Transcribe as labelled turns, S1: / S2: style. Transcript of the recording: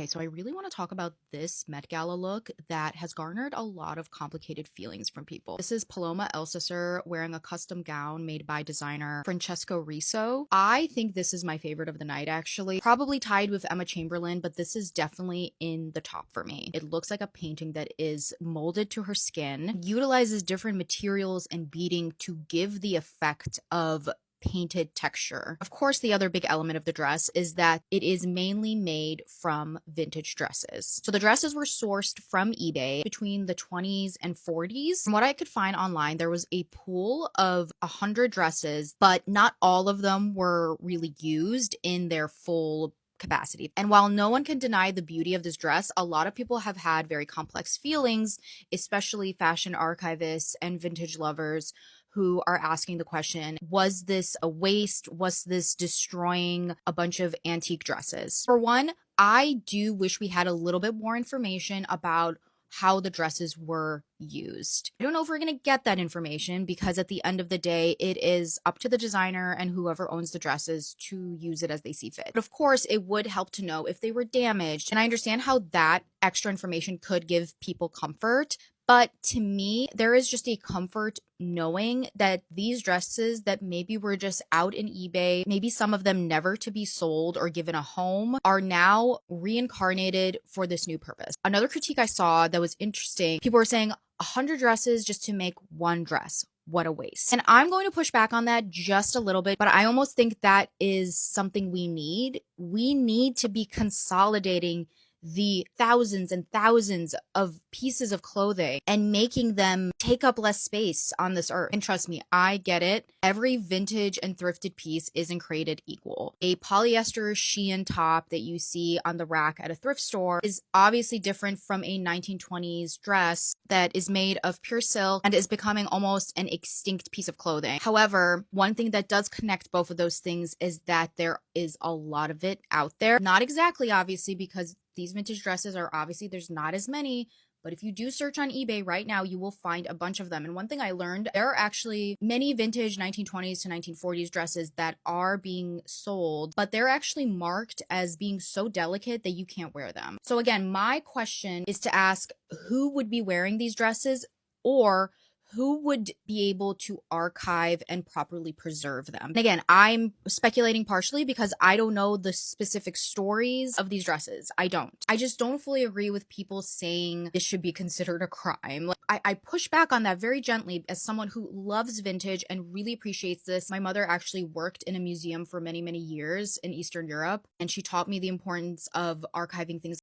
S1: Okay, so I really want to talk about this Met Gala look that has garnered a lot of complicated feelings from people. This is Paloma Elsesser wearing a custom gown made by designer Francesco Riso. I think this is my favorite of the night, actually. Probably tied with Emma Chamberlain, but this is definitely in the top for me. It looks like a painting that is molded to her skin, utilizes different materials and beading to give the effect of painted texture. Of course, the other big element of the dress is that it is mainly made from vintage dresses. So the dresses were sourced from eBay between the 20s and 40s. From what I could find online, there was a pool of 100 dresses, but not all of them were really used in their full capacity. And while no one can deny the beauty of this dress, a lot of people have had very complex feelings, especially fashion archivists and vintage lovers who are asking the question, was this a waste? Was this destroying a bunch of antique dresses? For one, I do wish we had a little bit more information about how the dresses were used. I don't know if we're going to get that information because at the end of the day, it is up to the designer and whoever owns the dresses to use it as they see fit. But of course, it would help to know if they were damaged. And I understand how that extra information could give people comfort. But to me, there is just a comfort knowing that these dresses that maybe were just out in eBay, maybe some of them never to be sold or given a home, are now reincarnated for this new purpose. Another critique I saw that was interesting, people were saying 100 dresses just to make one dress. What a waste. And I'm going to push back on that just a little bit, but I almost think that is something we need. We need to be consolidating the thousands and thousands of pieces of clothing and making them take up less space on this earth. And trust me, I get it. Every vintage and thrifted piece isn't created equal. A polyester Shein top that you see on the rack at a thrift store is obviously different from a 1920s dress that is made of pure silk and is becoming almost an extinct piece of clothing. However, one thing that does connect both of those things is that there is a lot of it out there. Not exactly, obviously, because these vintage dresses are obviously, there's not as many, but if you do search on eBay right now, you will find a bunch of them. And one thing I learned, there are actually many vintage 1920s to 1940s dresses that are being sold, but they're actually marked as being so delicate that you can't wear them. So again, my question is to ask who would be wearing these dresses, or who would be able to archive and properly preserve them? And again, I'm speculating partially because I don't know the specific stories of these dresses. I don't. I just don't fully agree with people saying this should be considered a crime. Like, I push back on that very gently as someone who loves vintage and really appreciates this. My mother actually worked in a museum for many, many years in Eastern Europe, and she taught me the importance of archiving things